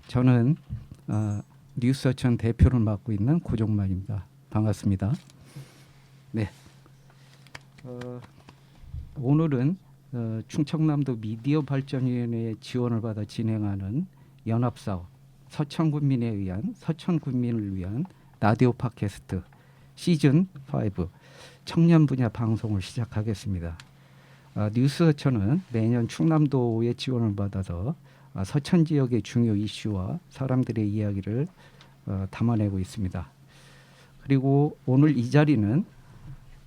저는 뉴스서천 대표를 맡고 있는 고종만입니다. 반갑습니다. 네. 오늘은 충청남도 미디어발전위원회의 지원을 받아 진행하는 연합사업 서천군민에 의한 서천군민을 위한 라디오 팟캐스트 시즌 5 청년 분야 방송을 시작하겠습니다. 뉴스서천은 매년 충남도의 지원을 받아서 서천 지역의 중요 이슈와 사람들의 이야기를 담아내고 있습니다. 그리고 오늘 이 자리는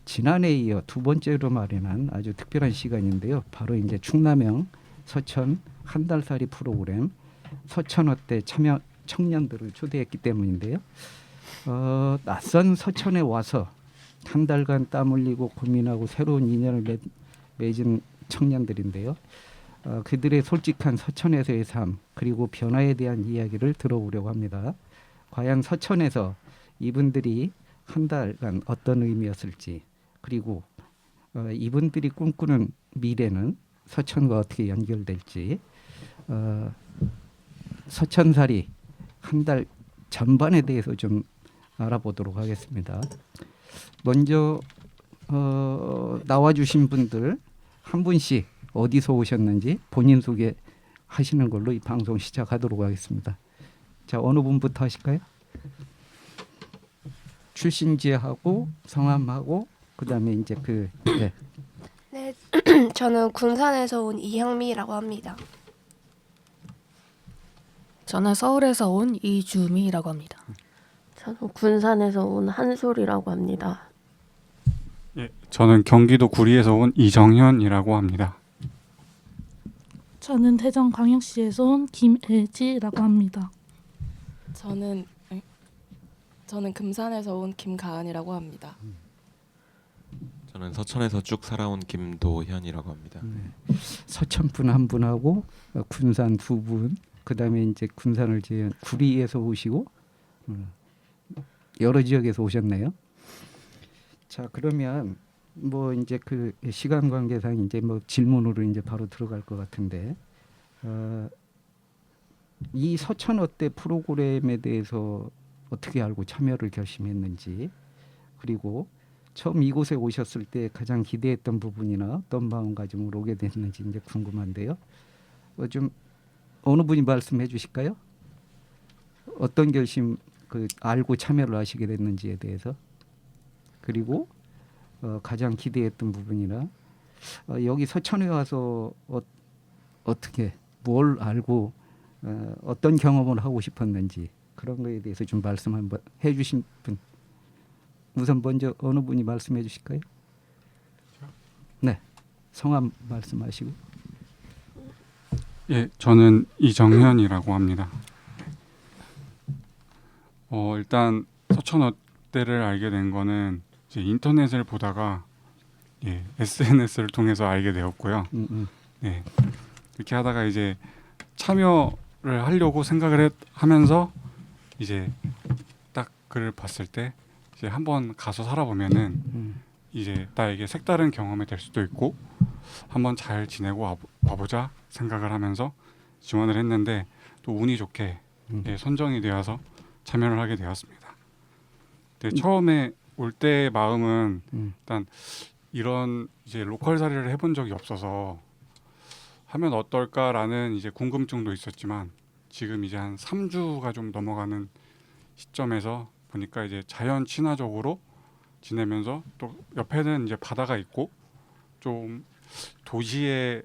지난해에 이어 두 번째로 마련한 아주 특별한 시간인데요. 바로 이제 충남형 서천 한 달살이 프로그램 서천 어때 참여 청년들을 초대했기 때문인데요. 낯선 서천에 와서 한 달간 땀 흘리고 고민하고 새로운 인연을 맺은 청년들인데요. 그들의 솔직한 서천에서의 삶 그리고 변화에 대한 이야기를 들어보려고 합니다. 과연 서천에서 이분들이 한 달간 어떤 의미였을지 그리고 이분들이 꿈꾸는 미래는 서천과 어떻게 연결될지 서천살이 한 달 전반에 대해서 좀 알아보도록 하겠습니다. 먼저 나와주신 분들 한 분씩 어디서 오셨는지 본인 소개하시는 걸로 이 방송 시작하도록 하겠습니다. 자, 어느 분부터 하실까요? 출신지하고 성함하고 그다음에 이제 네. 네, 저는 군산에서 온 이향미라고 합니다. 저는 서울에서 온 이주미라고 합니다. 저는 군산에서 온 한솔이라고 합니다. 예, 저는 경기도 구리에서 온 이정현이라고 합니다. 저는 대전광역시에서 온 김혜지라고 합니다. 저는 금산에서 온 김가은이라고 합니다. 저는 서천에서 쭉 살아온 김도현이라고 합니다. 서천분 한 분하고 군산 두 분, 그다음에 이제 군산을 지은 구리에서 오시고 여러 지역에서 오셨네요. 자, 그러면 뭐 이제 그 시간 관계상 이제 뭐 질문으로 이제 바로 들어갈 것 같은데 이 서천 어때 프로그램에 대해서 어떻게 알고 참여를 결심했는지 그리고 처음 이곳에 오셨을 때 가장 기대했던 부분이나 어떤 마음가짐으로 오게 됐는지 이제 궁금한데요. 좀 어느 분이 말씀해 주실까요? 어떤 결심 알고 참여를 하시게 됐는지에 대해서 그리고 가장 기대했던 부분이나 여기 서천에 와서 어떻게 뭘 알고 어떤 경험을 하고 싶었는지 그런 거에 대해서 좀 말씀 한번 해주신 분 우선 먼저 어느 분이 말씀해 주실까요? 네, 성함 말씀하시고. 예, 저는 이정현이라고 합니다. 일단 서천 어때를 알게 된 거는 이제 인터넷을 보다가 SNS를 통해서 알게 되었고요. 네, 이렇게 하다가 이제 참여를 하려고 생각을 하면서 이제 딱 글을 봤을 때 이제 한번 가서 살아보면은 이제 나에게 색다른 경험이 될 수도 있고 한번 잘 지내고 와보자 생각을 하면서 지원을 했는데 또 운이 좋게 선정이 되어서 참여를 하게 되었습니다. 근데 처음에 올 때의 마음은 일단 이런 이제 로컬 살이를 해본 적이 없어서 하면 어떨까라는 이제 궁금증도 있었지만 지금 이제 한 3주가 좀 넘어가는 시점에서 보니까 이제 자연 친화적으로 지내면서 또 옆에는 이제 바다가 있고 좀 도시에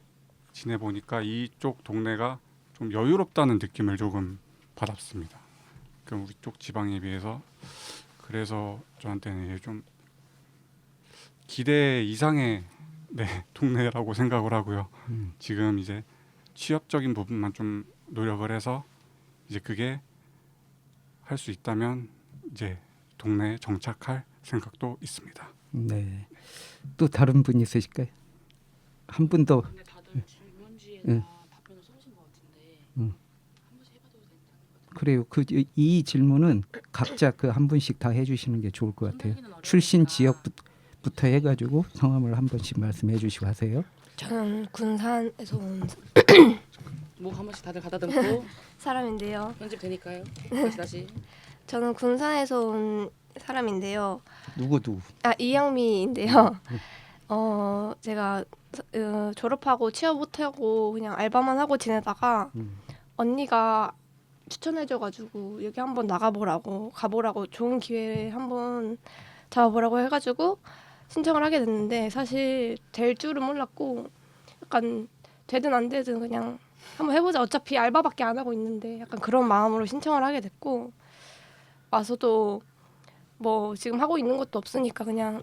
지내보니까 이쪽 동네가 좀 여유롭다는 느낌을 조금 받았습니다. 그럼 우리 쪽 지방에 비해서 그래서 저한테는 이제 좀 기대 이상의 동네라고 생각을 하고요. 지금 이제 취업적인 부분만 좀 노력을 해서 이제 그게 할 수 있다면 이제 동네에 정착할 생각도 있습니다. 네. 또 다른 분 있으실까요? 한 분 더. 근데 다들 질문지에 답변을 써주신 것 같은데 한 번씩 해봐도 된다는 것 그래요. 이 질문은 각자 한 분씩 다 해주시는 게 좋을 것 같아요. 출신 지역부터 해가지고 성함을 한 번씩 말씀해 주시고 하세요. 저는 군산에서 온 목 한 번씩 다들 가다듬고 사람인데요. 편집 되니까요. 다시. 저는 군산에서 온 사람인데요. 누구? 이향미인데요. 제가 졸업하고 취업 못하고 그냥 알바만 하고 지내다가 언니가 추천해줘가지고 여기 한번 가보라고 좋은 기회 한번 잡아보라고 해가지고 신청을 하게 됐는데 사실 될 줄은 몰랐고 약간 되든 안 되든 그냥 한번 해보자. 어차피 알바밖에 안 하고 있는데 약간 그런 마음으로 신청을 하게 됐고 와서도 뭐 지금 하고 있는 것도 없으니까 그냥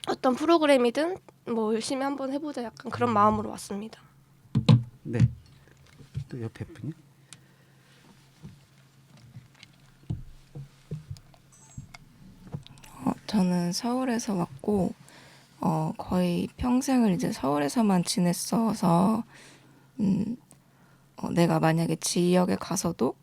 어떤 프로그램이든 뭐 열심히 한번 해보자 약간 그런 마음으로 왔습니다. 네. 또 옆에 분이? 저는 서울에서 왔고 거의 평생을 이제 서울에서만 지냈어서 내가 만약에 지역에 가서도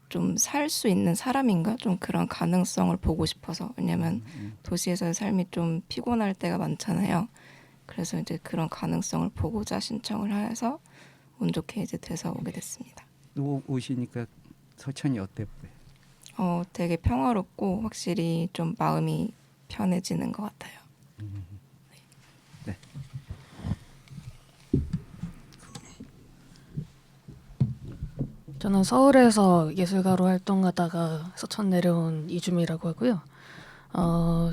좀 살 수 있는 사람인가 좀 그런 가능성을 보고 싶어서 왜냐면 도시에서의 삶이 좀 피곤할 때가 많잖아요. 그래서 이제 그런 가능성을 보고자 신청을 해서 운 좋게 이제 돼서 오게 됐습니다. 오시니까 서천이 어때? 되게 평화롭고 확실히 좀 마음이 편해지는 것 같아요. 네. 저는 서울에서 예술가로 활동하다가 서천 내려온 이주미라고 하고요.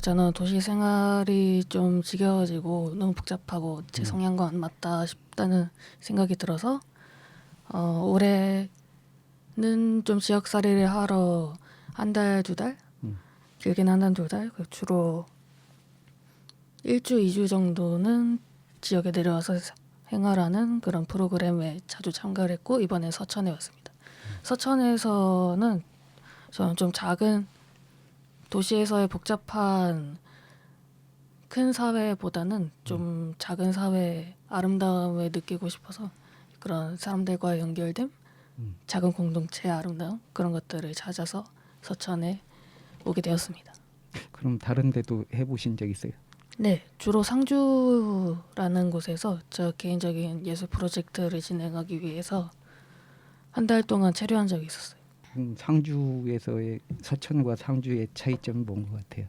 저는 도시 생활이 좀 지겨워지고 너무 복잡하고 제 성향과 안 맞다 싶다는 생각이 들어서 올해는 좀 지역살이를 하러 한 달, 2달? 길게는 한 달, 2달? 주로 1주, 2주 정도는 지역에 내려와서 생활하는 그런 프로그램에 자주 참가를 했고 이번에 서천에 왔습니다. 서천에서는 저는 좀 작은 도시에서의 복잡한 큰 사회보다는 좀 작은 사회의 아름다움을 느끼고 싶어서 그런 사람들과 연결된 작은 공동체의 아름다움 그런 것들을 찾아서 서천에 오게 되었습니다. 그럼 다른 데도 해보신 적 있어요? 네, 주로 상주라는 곳에서 저 개인적인 예술 프로젝트를 진행하기 위해서 한 달 동안 체류한 적이 있었어요. 상주에서의 서천과 상주의 차이점은 뭔 것 같아요?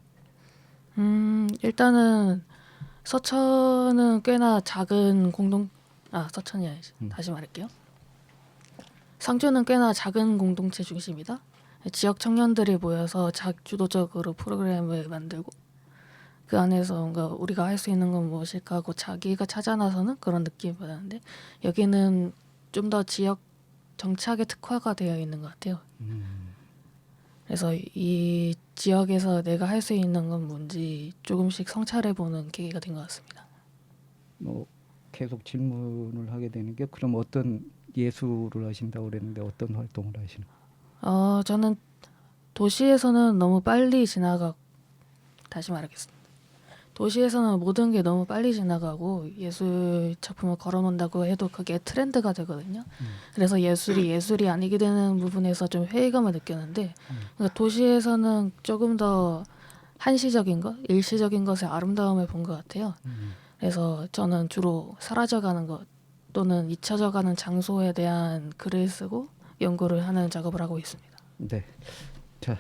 일단은 서천은 꽤나 작은 서천이 아니지. 다시 말할게요. 상주는 꽤나 작은 공동체 중심이다. 지역 청년들이 모여서 자주도적으로 프로그램을 만들고 그 안에서 뭔가 우리가 할 수 있는 건 무엇일까 하고 자기가 찾아 나서는 그런 느낌을 받았는데 여기는 좀 더 지역 정착에 특화가 되어 있는 것 같아요. 그래서 이 지역에서 내가 할 수 있는 건 뭔지 조금씩 성찰해보는 계기가 된 것 같습니다. 뭐 계속 질문을 하게 되는 게 그럼 어떤 예술을 하신다고 그랬는데 어떤 활동을 하시는? 저는 도시에서는 너무 빨리 다시 말하겠습니다. 도시에서는 모든 게 너무 빨리 지나가고 예술 작품을 걸어놓는다고 해도 그게 트렌드가 되거든요. 그래서 예술이 아니게 되는 부분에서 좀 회의감을 느꼈는데 그러니까 도시에서는 조금 더 한시적인 것, 일시적인 것의 아름다움을 본 것 같아요. 그래서 저는 주로 사라져가는 것 또는 잊혀져가는 장소에 대한 글을 쓰고 연구를 하는 작업을 하고 있습니다. 네. 자,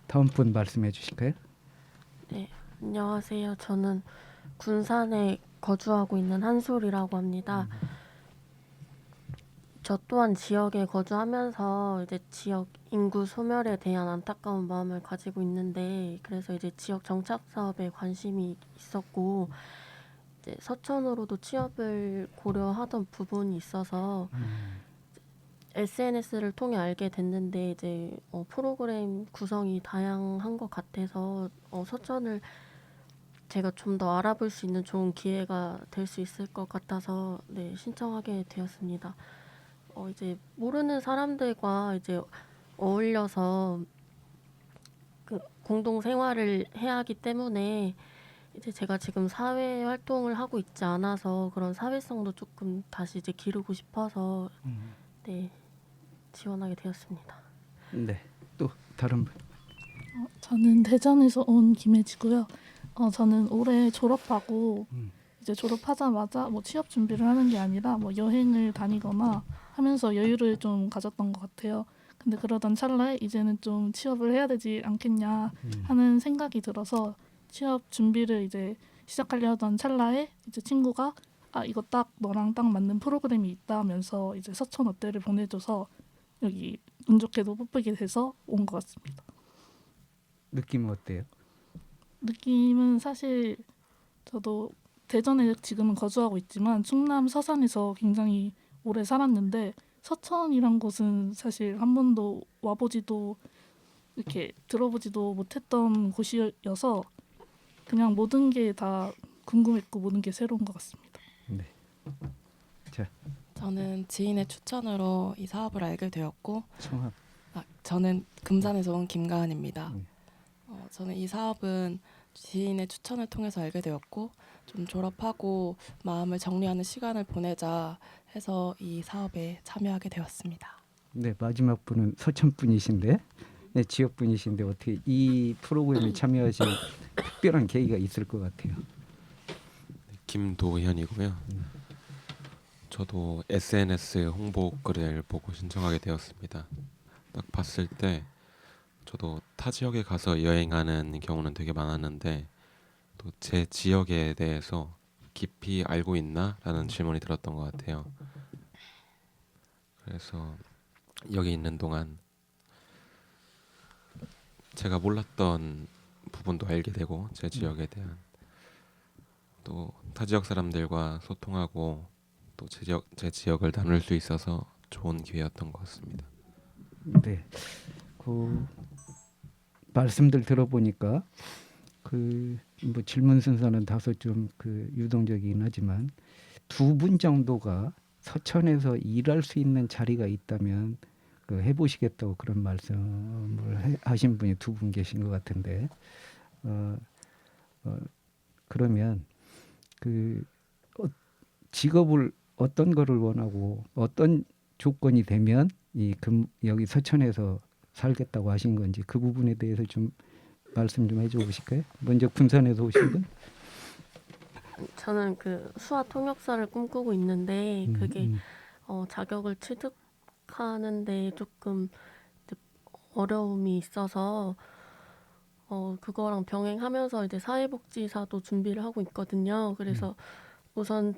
다음 분 말씀해 주실까요? 네, 안녕하세요. 저는 군산에 거주하고 있는 한솔이라고 합니다. 저 또한 지역에 거주하면서 이제 지역 인구 소멸에 대한 안타까운 마음을 가지고 있는데 그래서 이제 지역 정착 사업에 관심이 있었고 이제 서천으로도 취업을 고려하던 부분이 있어서 SNS를 통해 알게 됐는데 이제 프로그램 구성이 다양한 것 같아서 서천을 제가 좀 더 알아볼 수 있는 좋은 기회가 될 수 있을 것 같아서 네, 신청하게 되었습니다. 이제 모르는 사람들과 이제 어울려서 그 공동 생활을 해야 하기 때문에 이제 제가 지금 사회 활동을 하고 있지 않아서 그런 사회성도 조금 다시 이제 기르고 싶어서 네, 지원하게 되었습니다. 네. 또 다른 분. 저는 대전에서 온 김혜지고요. 저는 올해 졸업하고 이제 졸업하자마자 뭐 취업 준비를 하는 게 아니라 뭐 여행을 다니거나 하면서 여유를 좀 가졌던 것 같아요. 근데 그러던 찰나에 이제는 좀 취업을 해야 되지 않겠냐 하는 생각이 들어서 취업 준비를 이제 시작하려던 찰나에 이제 친구가 이거 딱 너랑 딱 맞는 프로그램이 있다면서 이제 서천 어때를 보내줘서 여기 운 좋게도 뽑히게 돼서 온 것 같습니다. 느낌은 어때요? 느낌은 사실 저도 대전에 지금은 거주하고 있지만 충남 서산에서 굉장히 오래 살았는데 서천이란 곳은 사실 한 번도 와보지도 이렇게 들어보지도 못했던 곳이어서 그냥 모든 게 다 궁금했고 모든 게 새로운 것 같습니다. 네. 자, 저는 지인의 추천으로 이 사업을 알게 되었고, 성함. 저는 금산에서 온 김가은입니다. 저는 이 사업은 지인의 추천을 통해서 알게 되었고, 좀 졸업하고 마음을 정리하는 시간을 보내자 해서 이 사업에 참여하게 되었습니다. 네, 마지막 분은 서천 분이신데, 네, 지역 분이신데 어떻게 이 프로그램에 참여하신 특별한 계기가 있을 것 같아요. 김도현이고요. 저도 SNS 홍보 글을 보고 신청하게 되었습니다. 딱 봤을 때 저도 타 지역에 가서 여행하는 경우는 되게 많았는데 또 제 지역에 대해서 깊이 알고 있나라는 질문이 들었던 것 같아요. 그래서 여기 있는 동안 제가 몰랐던 부분도 알게 되고 제 지역에 대한 또 타 지역 사람들과 소통하고 또 제 지역을 나눌 수 있어서 좋은 기회였던 것 같습니다. 네, 그 말씀들 들어보니까 그 뭐 질문 순서는 다소 좀 그 유동적이긴 하지만 두 분 정도가 서천에서 일할 수 있는 자리가 있다면 그 해보시겠다고 그런 말씀을 하신 분이 두 분 계신 것 같은데 그러면 그 직업을 어떤 거를 원하고 어떤 조건이 되면 여기 서천에서 살겠다고 하신 건지 그 부분에 대해서 좀 말씀 좀 해줘 보실까요? 먼저 군산에서 오신 분? 저는 그 수화 통역사를 꿈꾸고 있는데 그게 자격을 취득하는데 조금 어려움이 있어서 그거랑 병행하면서 이제 사회복지사도 준비를 하고 있거든요. 그래서 우선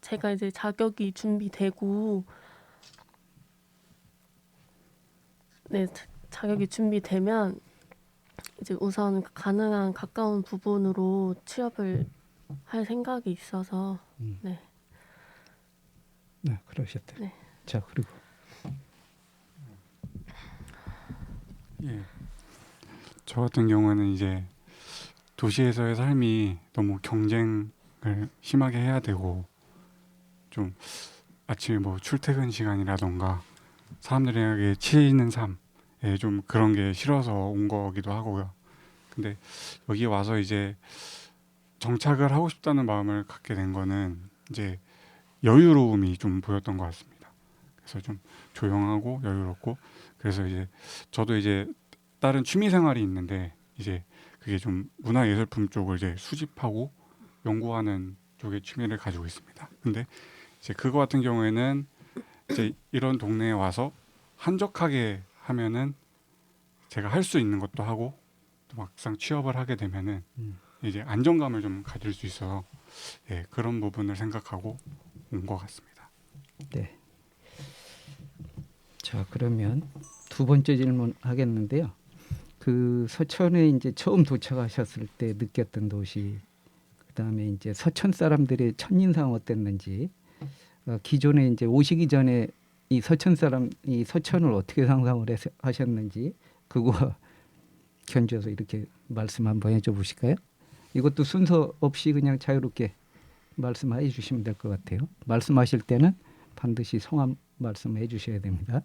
제가 이제 자격이 준비되고 자격이 준비되면 이제 우선 가능한 가까운 부분으로 취업을 할 생각이 있어서 네. 네, 그러셨대요. 네. 자, 그리고 예. 저 같은 경우는 이제 도시에서의 삶이 너무 경쟁을 심하게 해야 되고 좀 아침에 뭐 출퇴근 시간이라던가 사람들에게 치이는 삶에 좀 그런 게 싫어서 온 거기도 하고요. 근데 여기 와서 이제 정착을 하고 싶다는 마음을 갖게 된 거는 이제 여유로움이 좀 보였던 것 같습니다. 그래서 좀 조용하고 여유롭고 그래서 이제 저도 이제 다른 취미 생활이 있는데 이제 그게 좀 문화예술품 쪽을 이제 수집하고 연구하는 쪽의 취미를 가지고 있습니다. 근데 이제 그거 같은 경우에는 이제 이런 동네에 와서 한적하게 하면은 제가 할 수 있는 것도 하고 또 막상 취업을 하게 되면은 이제 안정감을 좀 가질 수 있어서 예, 그런 부분을 생각하고 온 것 같습니다. 네. 자, 그러면 두 번째 질문 하겠는데요. 그 서천에 이제 처음 도착하셨을 때 느꼈던 도시, 그다음에 이제 서천 사람들의 첫인상 어땠는지, 기존에 이제 오시기 전에 이 서천을 어떻게 상상을 하셨는지 그거 견줘서 이렇게 말씀 한번 해줘 보실까요? 이것도 순서 없이 그냥 자유롭게 말씀해 주시면 될 것 같아요. 말씀하실 때는 반드시 성함 말씀해 주셔야 됩니다.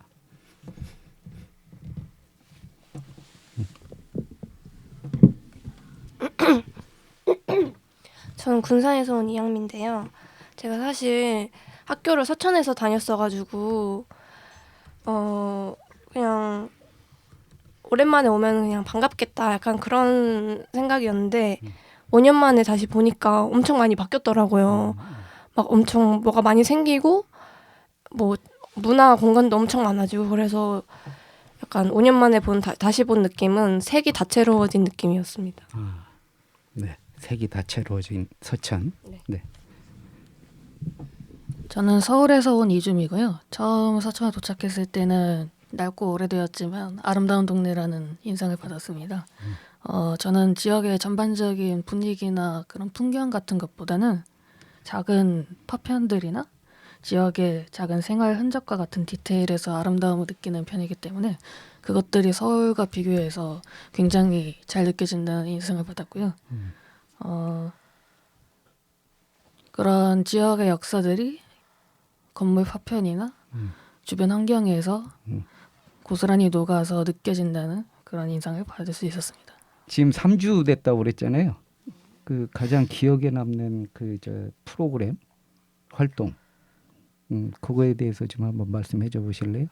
저는 군산에서 온 이양미인데요. 제가 사실 학교를 서천에서 다녔어가지고 그냥 오랜만에 오면 그냥 반갑겠다 약간 그런 생각이었는데 5년 만에 다시 보니까 엄청 많이 바뀌었더라고요. 막 엄청 뭐가 많이 생기고 뭐 문화 공간도 엄청 많아지고 그래서 약간 5년 만에 다시 본 느낌은 색이 다채로워진 느낌이었습니다. 네, 색이 다채로워진 서천. 네. 네. 저는 서울에서 온 이주미고요. 처음 서천에 도착했을 때는 낡고 오래되었지만 아름다운 동네라는 인상을 받았습니다. 저는 지역의 전반적인 분위기나 그런 풍경 같은 것보다는 작은 파편들이나 지역의 작은 생활 흔적과 같은 디테일에서 아름다움을 느끼는 편이기 때문에 그것들이 서울과 비교해서 굉장히 잘 느껴진다는 인상을 받았고요. 그런 지역의 역사들이 건물 파편이나 주변 환경에서 고스란히 녹아서 느껴진다는 그런 인상을 받을 수 있었습니다. 지금 3주 됐다고 그랬잖아요. 그 가장 기억에 남는 그 프로그램 활동 그거에 대해서 좀 한번 말씀해 줘 보실래요?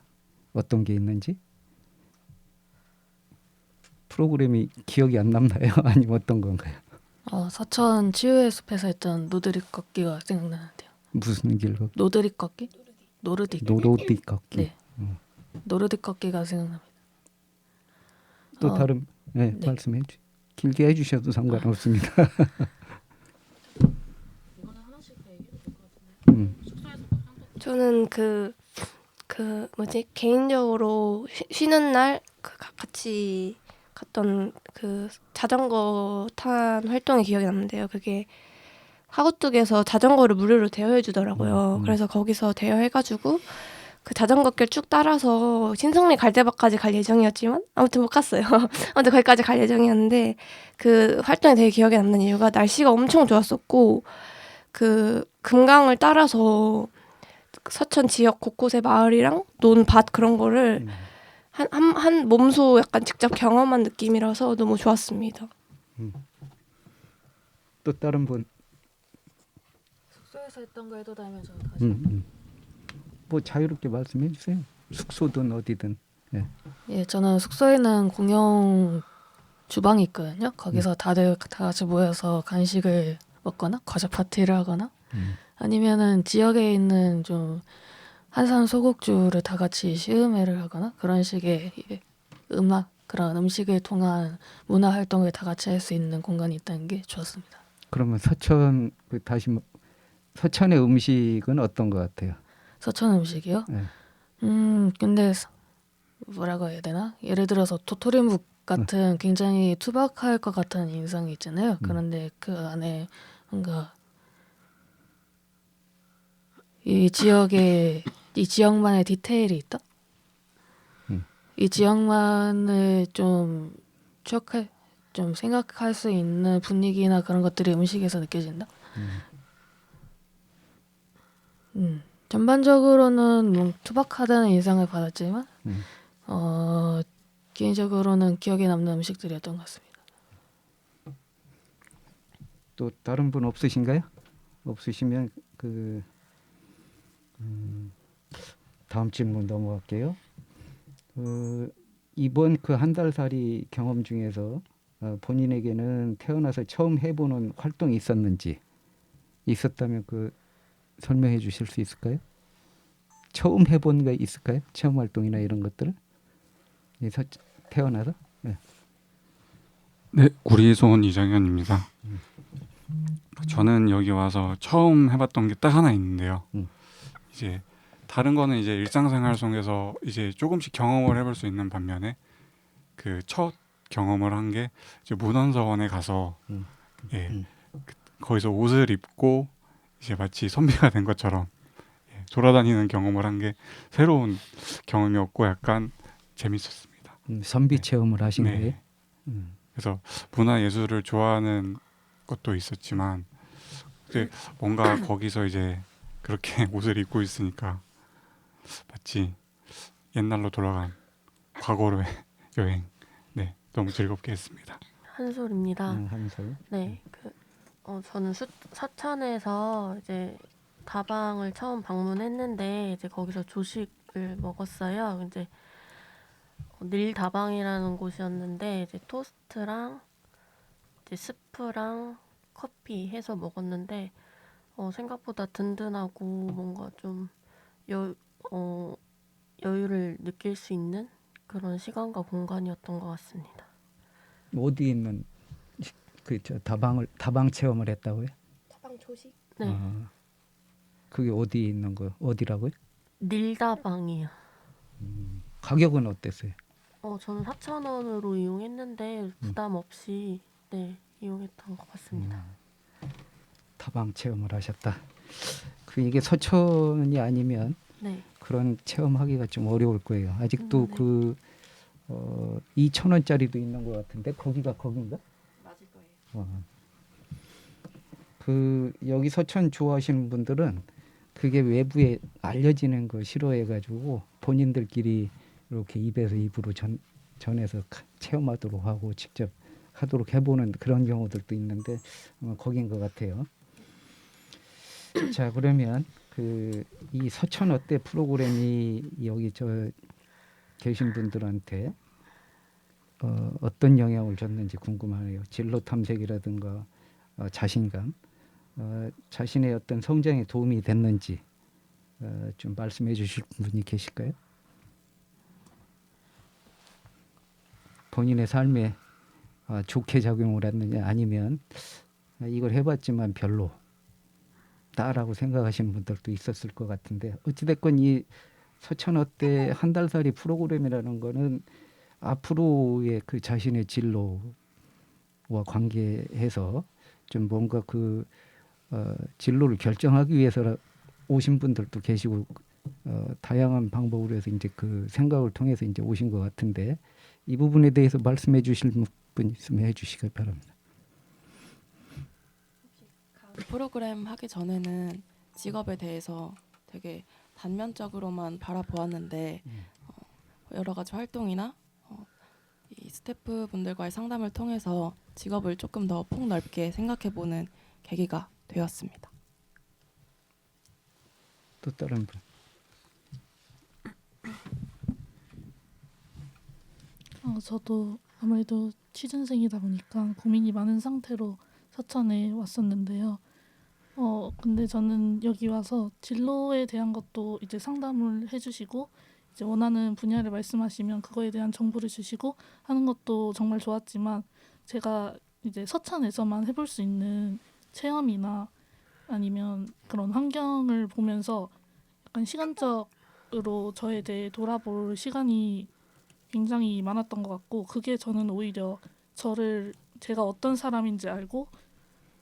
어떤 게 있는지? 프로그램이 기억이 안 남나요? 아니면 어떤 건가요? 서천 치유의 숲에서 했던 노드리 걷기가 생각나는데요. 무슨 길 걷기? 노드리 걷기? 노르딕. 노르딕 걷기. 네. 노르딕 걷기가 생각납니다. 또 다른 네. 말씀해 주. 길게 해주셔도 상관없습니다. 이거는 하나씩 다 얘기해도 될 것 같은데. 숙소에서 저는 개인적으로 쉬는 날 같이 갔던 그 자전거 탄 활동이 기억이 남는데요. 그게 하구뚝에서 자전거를 무료로 대여해 주더라고요. 그래서 거기서 대여해가지고 그 자전거길 쭉 따라서 신성리 갈대밭까지 갈 예정이었지만 아무튼 못 갔어요. 아무튼 거기까지 갈 예정이었는데 그 활동이 되게 기억에 남는 이유가 날씨가 엄청 좋았었고 그 금강을 따라서 서천 지역 곳곳의 마을이랑 논밭 그런 거를 한 몸소 약간 직접 경험한 느낌이라서 너무 좋았습니다. 또 다른 분. 숙소에서 했던 거 해도 다면서 다시. 뭐 자유롭게 말씀해 주세요. 숙소든 어디든. 네. 예, 저는 숙소에는 공용 주방이 있거든요. 거기서 다들 다 같이 모여서 간식을 먹거나 과자 파티를 하거나 아니면은 지역에 있는 좀 한산 소곡주를 다 같이 시음회를 하거나 그런 식의 음악 그런 음식을 통한 문화 활동을 다 같이 할 수 있는 공간이 있다는 게 좋았습니다. 그러면 서천 서천의 음식은 어떤 것 같아요? 서천 음식이요? 네. 근데 뭐라고 해야 되나? 예를 들어서 도토리묵 같은 굉장히 투박할 것 같은 인상이 있잖아요. 그런데 그 안에 뭔가 이 지역만의 디테일이 있다. 이 지역만을 좀 생각할 수 있는 분위기나 그런 것들이 음식에서 느껴진다. 전반적으로는 뭐 투박하다는 인상을 받았지만 개인적으로는 기억에 남는 음식들이었던 것 같습니다. 또 다른 분 없으신가요? 없으시면 다음 질문 넘어갈게요. 이번 그 한 달살이 경험 중에서 본인에게는 태어나서 처음 해보는 활동이 있었다면 설명해 주실 수 있을까요? 처음 해본 거 있을까요? 체험 활동이나 이런 것들을 태어나서? 네, 구리손 이정현입니다. 저는 여기 와서 처음 해봤던 게 딱 하나 있는데요. 이제 다른 거는 이제 일상생활 속에서 이제 조금씩 경험을 해볼 수 있는 반면에 그 첫 경험을 한 게 이제 문헌서원에 가서 거기서 옷을 입고 이제 마치 선비가 된 것처럼 돌아다니는 경험을 한 게 새로운 경험이었고 약간 재밌었습니다. 선비 체험을 하신 거예요? 그래서 문화 예술을 좋아하는 것도 있었지만 뭔가 거기서 이제 그렇게 옷을 입고 있으니까 마치 옛날로 돌아간 과거로의 여행. 네, 너무 즐겁게 했습니다. 한솔입니다. 한솔. 네, 저는 서천에서 이제 다방을 처음 방문했는데 이제 거기서 조식을 먹었어요. 이제 닐다방이라는 곳이었는데 이제 토스트랑 이제 스프랑 커피 해서 먹었는데 생각보다 든든하고 뭔가 좀 여유를 느낄 수 있는 그런 시간과 공간이었던 것 같습니다. 어디 있는 다방 체험을 했다고요? 다방 조식. 네, 그게 어디 있는 거요? 어디라고요? 닐다방이요. 가격은 어땠어요? 저는 4,000원으로 이용했는데 부담 없이 네, 이용했던 것 같습니다. 다방 체험을 하셨다. 이게 서천이 아니면 네, 그런 체험하기가 좀 어려울 거예요. 아직도 네. 그 2,000원짜리도 있는 것 같은데 거기가 거긴가? 맞을 거예요. 여기 서천 좋아하시는 분들은 그게 외부에 알려지는 거 싫어해가지고 본인들끼리 이렇게 입에서 입으로 전해서 체험하도록 하고 직접 하도록 해보는 그런 경우들도 있는데 거긴 것 같아요. 자, 그러면 이 서천 어때 프로그램이 여기 계신 분들한테 어떤 영향을 줬는지 궁금하네요. 진로 탐색이라든가 자신감, 자신의 어떤 성장에 도움이 됐는지 좀 말씀해 주실 분이 계실까요? 본인의 삶에 좋게 작용을 했느냐 아니면 이걸 해봤지만 별로다라고 생각하시는 분들도 있었을 것 같은데 어찌됐건 이 서천 어때 한 달살이 프로그램이라는 거는 앞으로의 그 자신의 진로와 관계해서 좀 뭔가 진로를 결정하기 위해서 오신 분들도 계시고 다양한 방법으로 해서 이제 그 생각을 통해서 이제 오신 것 같은데 이 부분에 대해서 말씀해 주실 분 있으면 해주시기 바랍니다. 프로그램 하기 전에는 직업에 대해서 되게 단면적으로만 바라보았는데 여러 가지 활동이나 이 스태프분들과의 상담을 통해서 직업을 조금 더 폭넓게 생각해보는 계기가 되었습니다. 또 다른 분. 저도 아무래도 취준생이다 보니까 고민이 많은 상태로 서천에 왔었는데요. 근데 저는 여기 와서 진로에 대한 것도 이제 상담을 해주시고 이제 원하는 분야를 말씀하시면 그거에 대한 정보를 주시고 하는 것도 정말 좋았지만 제가 이제 서천에서만 해볼 수 있는 체험이나 아니면 그런 환경을 보면서 약간 시간적으로 저에 대해 돌아볼 시간이 굉장히 많았던 것 같고 그게 저는 오히려 제가 어떤 사람인지 알고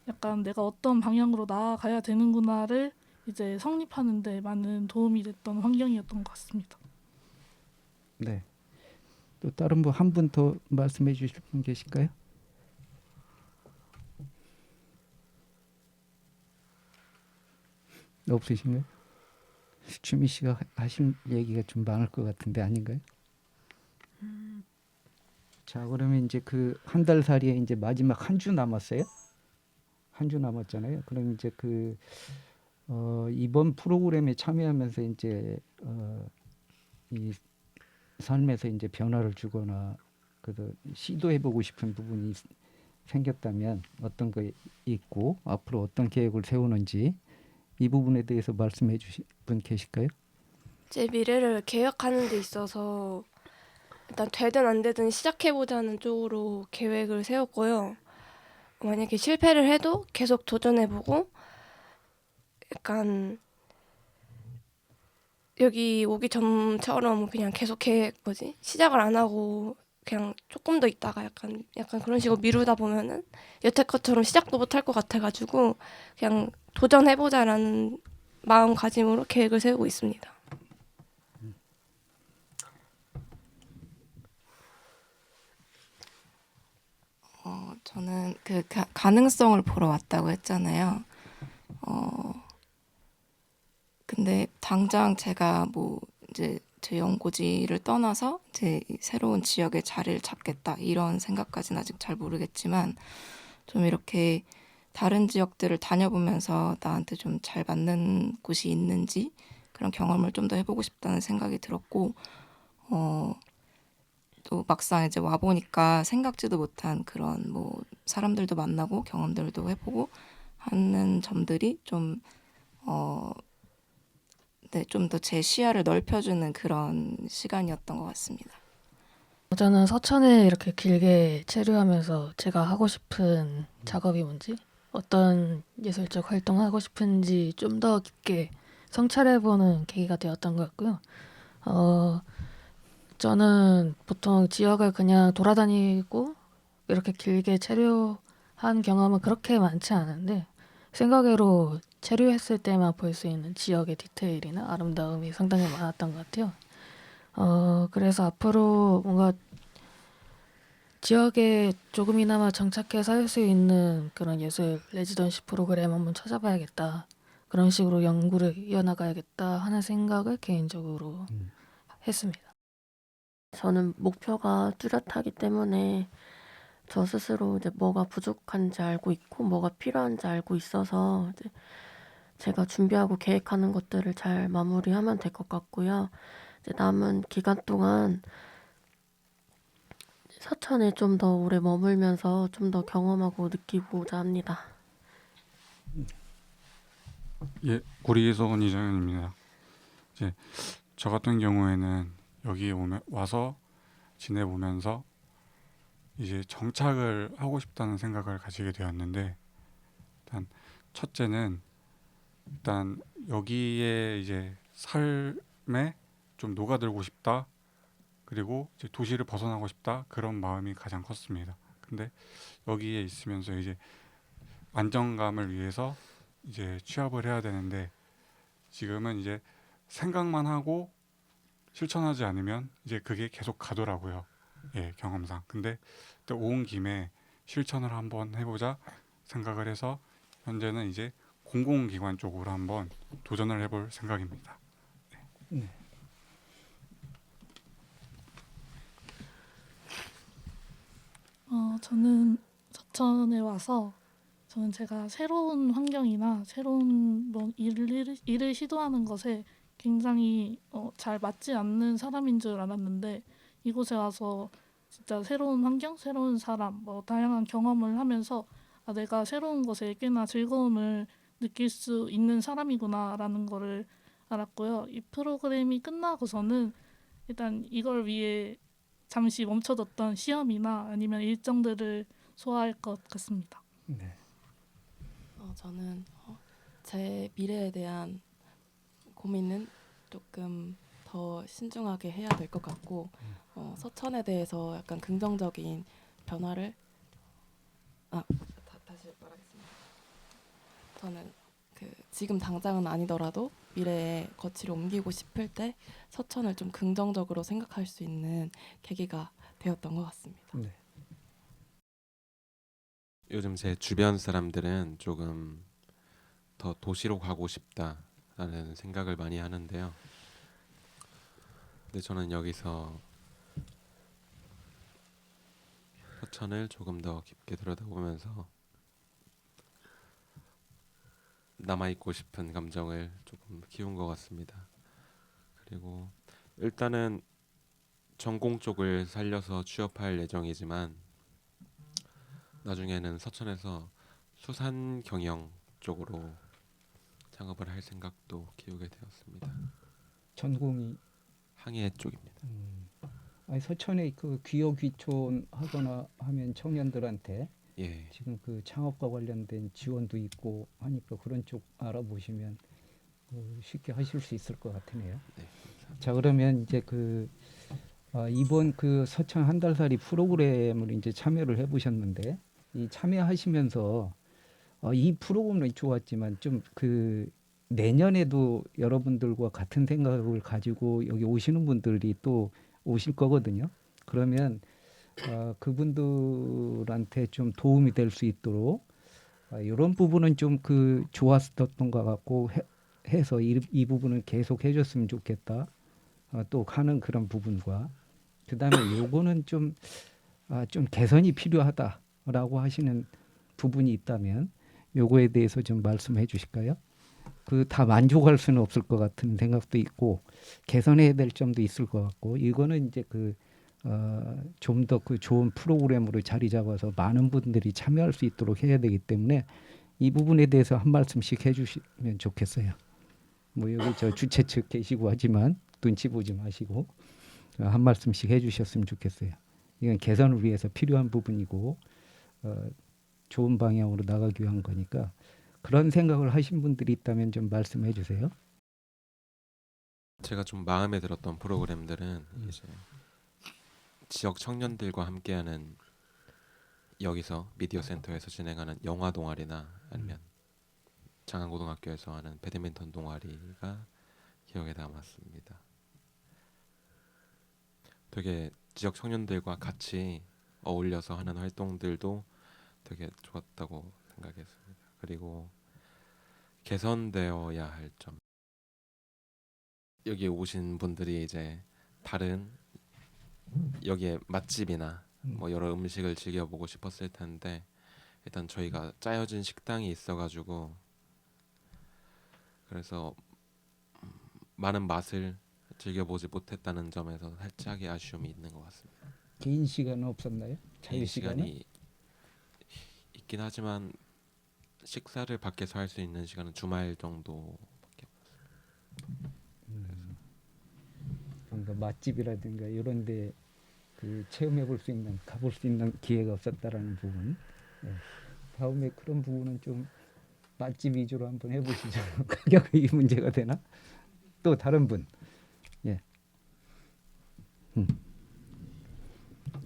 약간 내가 어떤 방향으로 나아가야 되는구나를 이제 성립하는 데 많은 도움이 됐던 환경이었던 것 같습니다. 네. 또 다른 분 한 분 더 말씀해 주실 분 계실까요? 없으신가요? 주미 씨가 하신 얘기가 좀 많을 것 같은데 아닌가요? 자, 그러면 이제 그 한 달 살이에 이제 마지막 한 주 남았어요? 한 주 남았잖아요. 그럼 이제 이번 프로그램에 참여하면서 이제 이 삶에서 이제 변화를 주거나 시도해보고 싶은 부분이 생겼다면 어떤 거 있고 앞으로 어떤 계획을 세우는지 이 부분에 대해서 말씀해 주실 분 계실까요? 제 미래를 계획하는 데 있어서 일단 되든 안 되든 시작해보자는 쪽으로 계획을 세웠고요. 만약에 실패를 해도 계속 도전해보고 약간 여기 오기 전처럼 그냥 계속 시작을 안 하고 그냥 조금 더 있다가 약간 그런 식으로 미루다 보면은 여태껏처럼 시작도 못할 것 같아가지고 그냥 도전해보자라는 마음가짐으로 계획을 세우고 있습니다. 저는 가능성을 보러 왔다고 했잖아요. 근데 당장 제가 이제 제 연고지를 떠나서 이제 새로운 지역에 자리를 잡겠다 이런 생각까지는 아직 잘 모르겠지만 좀 이렇게 다른 지역들을 다녀보면서 나한테 좀 잘 맞는 곳이 있는지 그런 경험을 좀 더 해보고 싶다는 생각이 들었고 또 막상 이제 와 보니까 생각지도 못한 그런 뭐 사람들도 만나고 경험들도 해보고 하는 점들이 좀 네, 좀 더 제 시야를 넓혀주는 그런 시간이었던 것 같습니다. 저는 서천에 이렇게 길게 체류하면서 제가 하고 싶은 작업이 뭔지, 어떤 예술적 활동을 하고 싶은지 좀 더 깊게 성찰해보는 계기가 되었던 것 같고요. 저는 보통 지역을 그냥 돌아다니고 이렇게 길게 체류한 경험은 그렇게 많지 않은데, 생각외로 체류했을 때만 볼 수 있는 지역의 디테일이나 아름다움이 상당히 많았던 것 같아요. 그래서 앞으로 뭔가 지역에 조금이나마 정착해 살 수 있는 그런 예술 레지던시 프로그램 한번 찾아봐야겠다. 그런 식으로 연구를 이어나가야겠다 하는 생각을 개인적으로 했습니다. 저는 목표가 뚜렷하기 때문에 저 스스로 이제 뭐가 부족한지 알고 있고 뭐가 필요한지 알고 있어서 이제 제가 준비하고 계획하는 것들을 잘 마무리하면 될 것 같고요. 이제 남은 기간 동안 서천에 좀 더 오래 머물면서 좀 더 경험하고 느끼고자 합니다. 예, 구리소원 이정현입니다. 이제 저 같은 경우에는 여기에 와서 지내보면서 이제 정착을 하고 싶다는 생각을 가지게 되었는데, 일단 첫째는 일단 여기에 이제 삶에 좀 녹아들고 싶다, 그리고 이제 도시를 벗어나고 싶다, 그런 마음이 가장 컸습니다. 근데 여기에 있으면서 이제 안정감을 위해서 이제 취업을 해야 되는데, 지금은 이제 생각만 하고 실천하지 않으면 이제 그게 계속 가더라고요. 예, 경험상. 근데 또 온 김에 실천을 한번 해보자 생각을 해서 현재는 이제 공공기관 쪽으로 한번 도전을 해볼 생각입니다. 네. 저는 서천에 와서 저는 제가 새로운 환경이나 새로운 뭐 일을 시도하는 것에 굉장히 잘 맞지 않는 사람인 줄 알았는데, 이곳에 와서 진짜 새로운 환경, 새로운 사람, 뭐 다양한 경험을 하면서 내가 새로운 것에 꽤나 즐거움을 느낄 수 있는 사람이구나라는 거를 알았고요. 이 프로그램이 끝나고서는 일단 이걸 위해 잠시 멈춰뒀던 시험이나 아니면 일정들을 소화할 것 같습니다. 네. 저는 제 미래에 대한 고민은 조금 더 신중하게 해야 될 것 같고, 서천에 대해서 약간 긍정적인 변화를 다시 말하겠습니다. 저는 지금 당장은 아니더라도 미래에 거치를 옮기고 싶을 때 서천을 좀 긍정적으로 생각할 수 있는 계기가 되었던 것 같습니다. 네. 요즘 제 주변 사람들은 조금 더 도시로 가고 싶다라는 생각을 많이 하는데요. 근데 저는 여기서 서천을 조금 더 깊게 들여다보면서 남아있고 싶은 감정을 조금 키운 것 같습니다. 그리고 일단은 전공 쪽을 살려서 취업할 예정이지만 나중에는 서천에서 수산 경영 쪽으로 창업을 할 생각도 키우게 되었습니다. 전공이 항해 쪽입니다. 아니, 서천에 그 귀여귀촌 하거나 하면 청년들한테 예. 지금 그 창업과 관련된 지원도 있고 하니까 그런 쪽 알아보시면 쉽게 하실 수 있을 것 같으네요. 네. 자, 그러면 이제 이번 그 서천 한 달살이 프로그램을 이제 참여를 해보셨는데, 이 참여하시면서 이 프로그램은 좋았지만 좀 내년에도 여러분들과 같은 생각을 가지고 여기 오시는 분들이 또 오실 거거든요. 그러면 그분들한테 좀 도움이 될 수 있도록 이런 부분은 좀 좋았었던 것 같고 해서 이 부분은 계속 해줬으면 좋겠다. 또 하는 그런 부분과 그다음에 요거는 좀 개선이 필요하다라고 하시는 부분이 있다면 요거에 대해서 좀 말씀해 주실까요? 다 만족할 수는 없을 것 같은 생각도 있고 개선해야 될 점도 있을 것 같고, 이거는 이제 좀 더 그 좋은 프로그램으로 자리 잡아서 많은 분들이 참여할 수 있도록 해야 되기 때문에 이 부분에 대해서 한 말씀씩 해주시면 좋겠어요. 뭐 여기 저 주최 측 계시고 하지만 눈치 보지 마시고 한 말씀씩 해주셨으면 좋겠어요. 이건 개선을 위해서 필요한 부분이고 좋은 방향으로 나가기 위한 거니까 그런 생각을 하신 분들이 있다면 좀 말씀해 주세요. 제가 좀 마음에 들었던 프로그램들은 이제 지역 청년들과 함께하는 여기서 미디어 센터에서 진행하는 영화 동아리나 아니면 장안고등학교에서 하는 배드민턴 동아리가 기억에 남았습니다. 되게 지역 청년들과 같이 어울려서 하는 활동들도 되게 좋았다고 생각했습니다. 그리고 개선되어야 할 점. 여기 오신 분들이 이제 다른 여기에 맛집이나 뭐 여러 음식을 즐겨보고 싶었을 텐데 일단 저희가 짜여진 식당이 있어가지고 그래서 많은 맛을 즐겨보지 못했다는 점에서 살짝의 아쉬움이 있는 것 같습니다. 개인 시간은 없었나요? 자유 개인 시간은? 시간이 있긴 하지만 식사를 밖에서 할 수 있는 시간은 주말 정도밖에 없었습니다. 뭔가 맛집이라든가 이런데 그 체험해 볼 수 있는 가볼 수 있는 기회가 없었다라는 부분. 네. 다음에 그런 부분은 좀 맛집 위주로 한번 해보시죠. 가격이 문제가 되나? 또 다른 분. 예.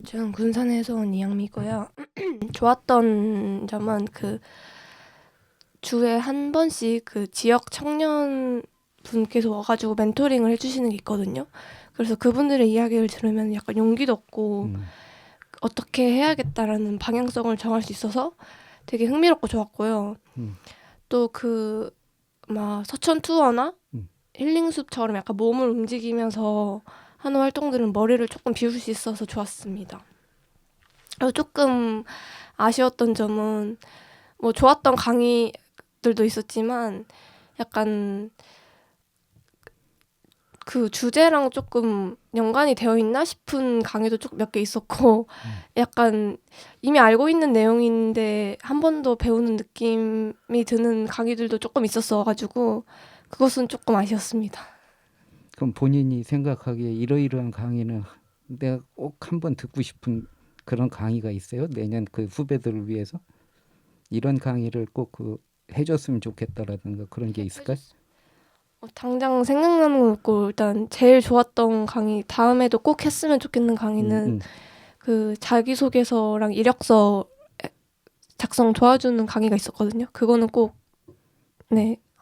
저는 군산에서 온 이양미고요. 좋았던 점은 그 주에 한 번씩 그 지역 청년 분께서 와가지고 멘토링을 해주시는 게 있거든요. 그래서 그분들의 이야기를 들으면 약간 용기도 얻고 어떻게 해야겠다라는 방향성을 정할 수 있어서 되게 흥미롭고 좋았고요. 또 그 막 서천 투어나 힐링숲처럼 약간 몸을 움직이면서 하는 활동들은 머리를 조금 비울 수 있어서 좋았습니다. 그리고 조금 아쉬웠던 점은 뭐 좋았던 강의들도 있었지만 약간 그 주제랑 조금 연관이 되어 있나 싶은 강의도 좀 몇 개 있었고 약간 이미 알고 있는 내용인데 한 번 더 배우는 느낌이 드는 강의들도 조금 있었어가지고 그것은 조금 아쉬웠습니다. 그럼 본인이 생각하기에 이러이러한 강의는 내가 꼭 한번 듣고 싶은 그런 강의가 있어요? 내년 그 후배들을 위해서 이런 강의를 꼭 그 해줬으면 좋겠다라든가 그런 게 있을까요? 당장 생각나는 건 없고 일단 제일 좋았던 강의 다음에도 꼭 했으면 좋겠는 강의는 그 자기소개서랑 이력서 작성 도와주는 강의가 있었거든요. 그거는 꼭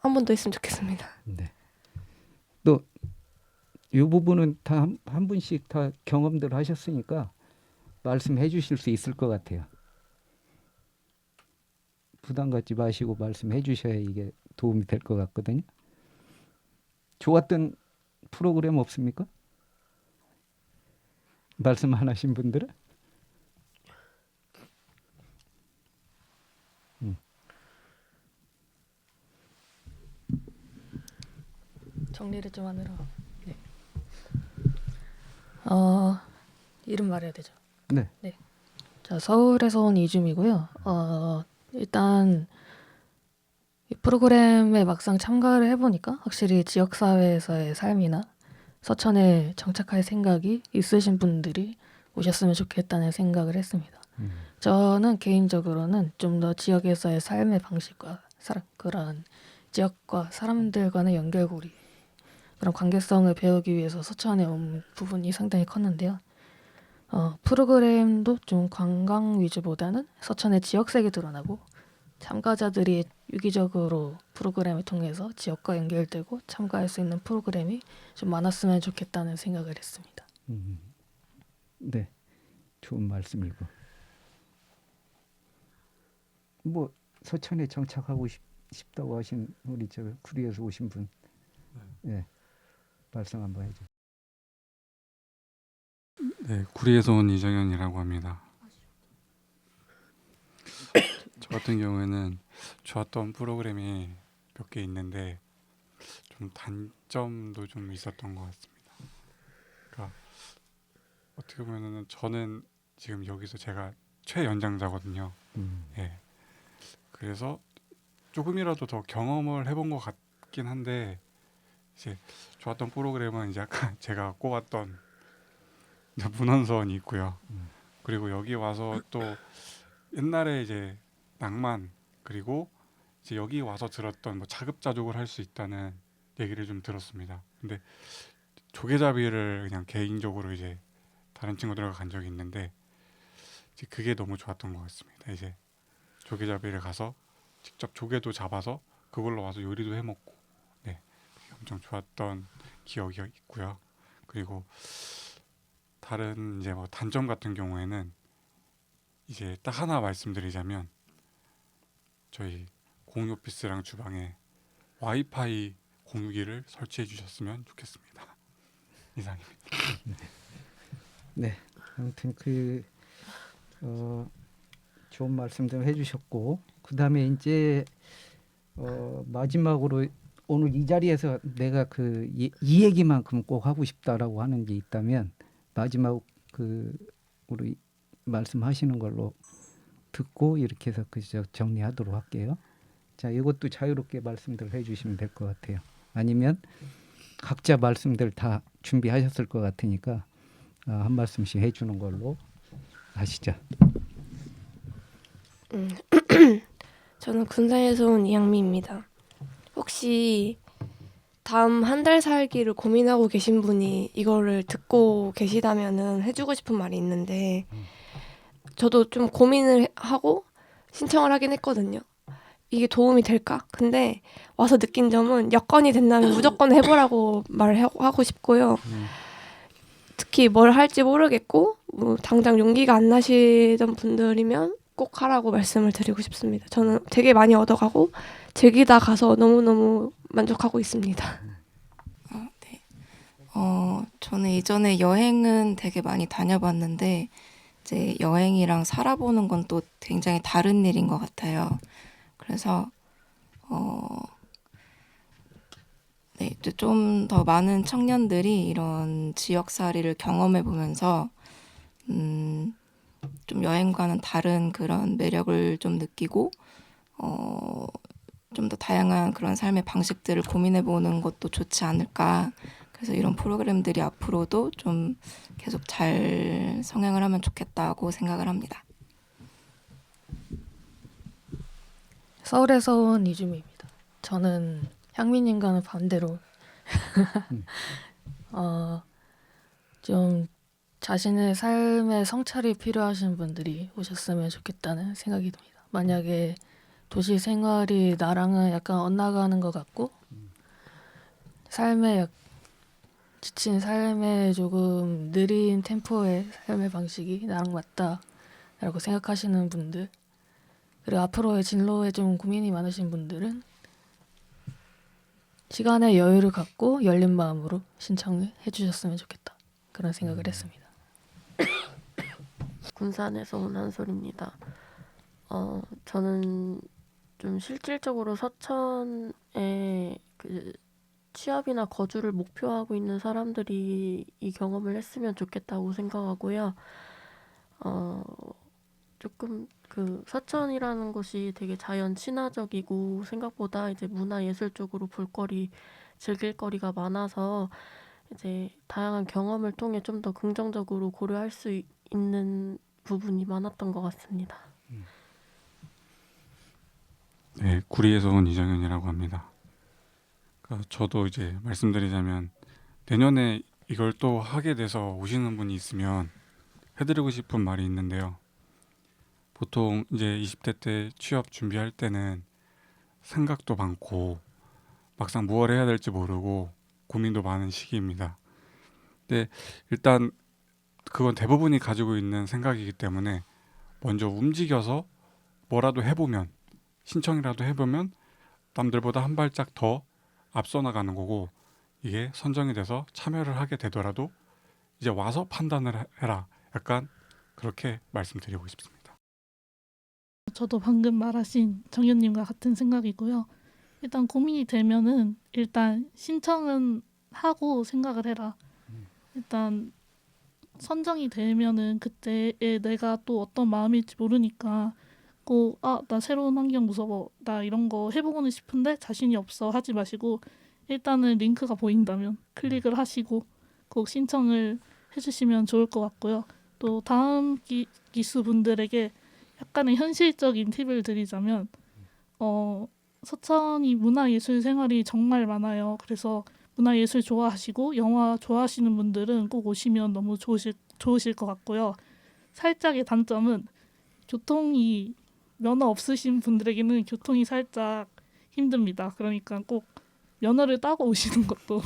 한 번 더 했으면 좋겠습니다. 네. 또 이 부분은 다 한 분씩 다 경험들 하셨으니까 말씀해 주실 수 있을 것 같아요. 부담 갖지 마시고 말씀해 주셔야 이게 도움이 될 것 같거든요. 좋았던 프로그램 없습니까? 말씀 안 하신 분들은? 정리를 좀 하느라. 네. 이름 말해야 되죠. 네. 자, 서울에서 온 이줌이고요. 일단 이 프로그램에 막상 참가를 해보니까 확실히 지역사회에서의 삶이나 서천에 정착할 생각이 있으신 분들이 오셨으면 좋겠다는 생각을 했습니다. 저는 개인적으로는 좀 더 지역에서의 삶의 방식과 그런 지역과 사람들과의 연결고리 그런 관계성을 배우기 위해서 서천에 온 부분이 상당히 컸는데요. 프로그램도 좀 관광 위주보다는 서천의 지역색이 드러나고 참가자들이 유기적으로 프로그램을 통해서 지역과 연결되고 참가할 수 있는 프로그램이 좀 많았으면 좋겠다는 생각을 했습니다. 네, 좋은 말씀이고 뭐 서천에 정착하고 싶다고 하신 우리 저 구리에서 오신 분, 네, 말씀 한번 해주세요. 네, 구리에서 온 이정현이라고 합니다. 저 같은 경우에는 좋았던 프로그램이 몇 개 있는데 좀 단점도 좀 있었던 것 같습니다. 그러니까 어떻게 보면은 저는 지금 여기서 제가 최연장자거든요. 예. 그래서 조금이라도 더 경험을 해본 것 같긴 한데 이제 좋았던 프로그램은 이제 아까 제가 꼽았던 이제 문헌서원이 있고요. 그리고 여기 와서 또 옛날에 이제 낭만 그리고 이제 여기 와서 들었던 뭐 자급자족을 할 수 있다는 얘기를 좀 들었습니다. 근데 조개잡이를 그냥 개인적으로 이제 다른 친구들과 간 적이 있는데 이제 그게 너무 좋았던 것 같습니다. 이제 조개잡이를 가서 직접 조개도 잡아서 그걸로 와서 요리도 해 먹고 네, 그게 엄청 좋았던 기억이 있고요. 그리고 다른 이제 뭐 단점 같은 경우에는 이제 딱 하나 말씀드리자면 저희 공유 오피스랑 주방에 와이파이 공유기를 설치해 주셨으면 좋겠습니다. 이상입니다. 네, 아무튼 좋은 말씀들 해주셨고 그 다음에 이제 마지막으로 오늘 이 자리에서 내가 이 얘기만큼 꼭 하고 싶다라고 하는 게 있다면 마지막 우리 말씀하시는 걸로 듣고 이렇게 해서 정리하도록 할게요. 자, 이것도 자유롭게 말씀들 해주시면 될 것 같아요. 아니면 각자 말씀들 다 준비하셨을 것 같으니까 한 말씀씩 해주는 걸로 하시죠. 저는 군산에서 온 이양미입니다. 혹시 다음 한 달 살기를 고민하고 계신 분이 이거를 듣고 계시다면은 해주고 싶은 말이 있는데 저도 좀 고민을 하고 신청을 하긴 했거든요. 이게 도움이 될까? 근데 와서 느낀 점은 여건이 된다면 무조건 해보라고 말하고 싶고요. 특히 뭘 할지 모르겠고 뭐 당장 용기가 안 나시던 분들이면 꼭 하라고 말씀을 드리고 싶습니다. 저는 되게 많이 얻어가고 즐기다 가서 너무너무 만족하고 있습니다. 네. 저는 이전에 여행은 되게 많이 다녀봤는데 이제 여행이랑 살아보는 건 또 굉장히 다른 일인 것 같아요. 그래서 네, 좀 더 많은 청년들이 이런 지역살이를 경험해 보면서 좀 여행과는 다른 그런 매력을 좀 느끼고 좀 더 다양한 그런 삶의 방식들을 고민해 보는 것도 좋지 않을까. 그래서 이런 프로그램들이 앞으로도 좀 계속 잘 성행을 하면 좋겠다고 생각을 합니다. 서울에서 온 이주미입니다. 저는 향민님과는 반대로 좀 자신의 삶의 성찰이 필요하신 분들이 오셨으면 좋겠다는 생각이 듭니다. 만약에 도시 생활이 나랑은 약간 엇나가는 것 같고 지친 삶의 조금 느린 템포의 삶의 방식이 나랑 맞다라고 생각하시는 분들, 그리고 앞으로의 진로에 좀 고민이 많으신 분들은 시간의 여유를 갖고 열린 마음으로 신청을 해주셨으면 좋겠다, 그런 생각을 했습니다. 군산에서 온 한솔입니다. 저는 좀 실질적으로 서천에 취업이나 거주를 목표하고 있는 사람들이 이 경험을 했으면 좋겠다고 생각하고요. 조금 서천이라는 곳이 되게 자연 친화적이고 생각보다 이제 문화 예술 쪽으로 볼거리, 즐길거리가 많아서 이제 다양한 경험을 통해 좀 더 긍정적으로 고려할 수 있는 부분이 많았던 것 같습니다. 네, 구리에서 온 이정현이라고 합니다. 그러니까 저도 이제 말씀드리자면 내년에 이걸 또 하게 돼서 오시는 분이 있으면 해드리고 싶은 말이 있는데요. 보통 이제 20대 때 취업 준비할 때는 생각도 많고 막상 무엇을 해야 될지 모르고 고민도 많은 시기입니다. 근데 일단 그건 대부분이 가지고 있는 생각이기 때문에 먼저 움직여서 뭐라도 해보면, 신청이라도 해보면 남들보다 한 발짝 더 앞서 나가는 거고, 이게 선정이 돼서 참여를 하게 되더라도 이제 와서 판단을 해라, 약간 그렇게 말씀드리고 싶습니다. 저도 방금 말하신 정현님과 같은 생각이고요. 일단 고민이 되면은 일단 신청은 하고 생각을 해라. 일단 선정이 되면은 그때에 내가 또 어떤 마음일지 모르니까 꼭 나 새로운 환경 무서워, 나 이런 거 해보고는 싶은데 자신이 없어 하지 마시고 일단은 링크가 보인다면 클릭을 하시고 꼭 신청을 해주시면 좋을 것 같고요. 또 다음 기수 분들에게 약간의 현실적인 팁을 드리자면 서천이 문화예술 생활이 정말 많아요. 그래서 문화예술 좋아하시고 영화 좋아하시는 분들은 꼭 오시면 너무 좋으실 것 같고요. 살짝의 단점은 교통이 면허 없으신 분들에게는 교통이 살짝 힘듭니다. 그러니까 꼭 면허를 따고 오시는 것도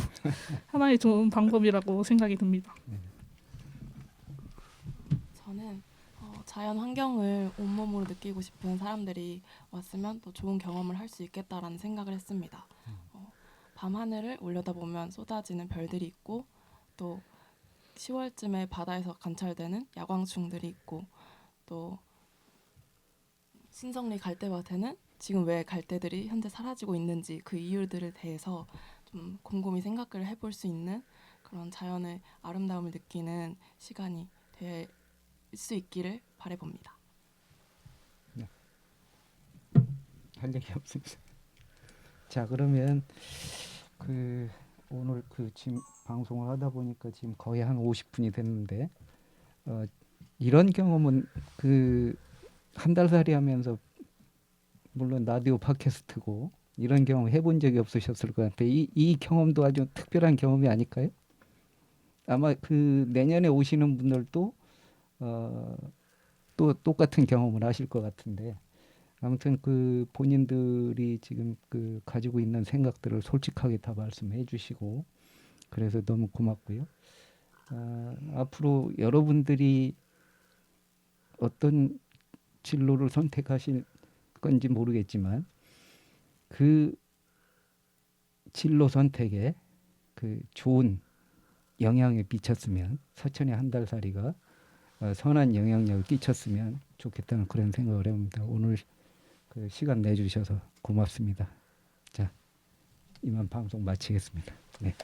하나의 좋은 방법이라고 생각이 듭니다. 저는 자연 환경을 온몸으로 느끼고 싶은 사람들이 왔으면 또 좋은 경험을 할 수 있겠다라는 생각을 했습니다. 밤 하늘을 올려다보면 쏟아지는 별들이 있고 또 10월쯤에 바다에서 관찰되는 야광충들이 있고 또 신성리 갈대밭에는 지금 왜 갈대들이 현재 사라지고 있는지 그 이유들에 대해서 좀 곰곰이 생각을 해볼 수 있는 그런 자연의 아름다움을 느끼는 시간이 될 수 있기를 바라봅니다. 할 얘기 없습니다. 자, 그러면 오늘 지금 방송을 하다 보니까 지금 거의 한 50분이 됐는데 이런 경험은 한 달 살이 하면서 물론 라디오 팟캐스트고 이런 경험 해본 적이 없으셨을 것 같아요. 이 경험도 아주 특별한 경험이 아닐까요? 아마 내년에 오시는 분들도 또 똑같은 경험을 하실 것 같은데 아무튼 본인들이 지금 가지고 있는 생각들을 솔직하게 다 말씀해 주시고 그래서 너무 고맙고요. 앞으로 여러분들이 어떤 진로를 선택하실 건지 모르겠지만 그 진로 선택에 좋은 영향을 미쳤으면 서천의 한 달 살이가 선한 영향력을 끼쳤으면 좋겠다는 그런 생각을 해봅니다. 오늘 시간 내주셔서 고맙습니다. 자, 이만 방송 마치겠습니다. 네.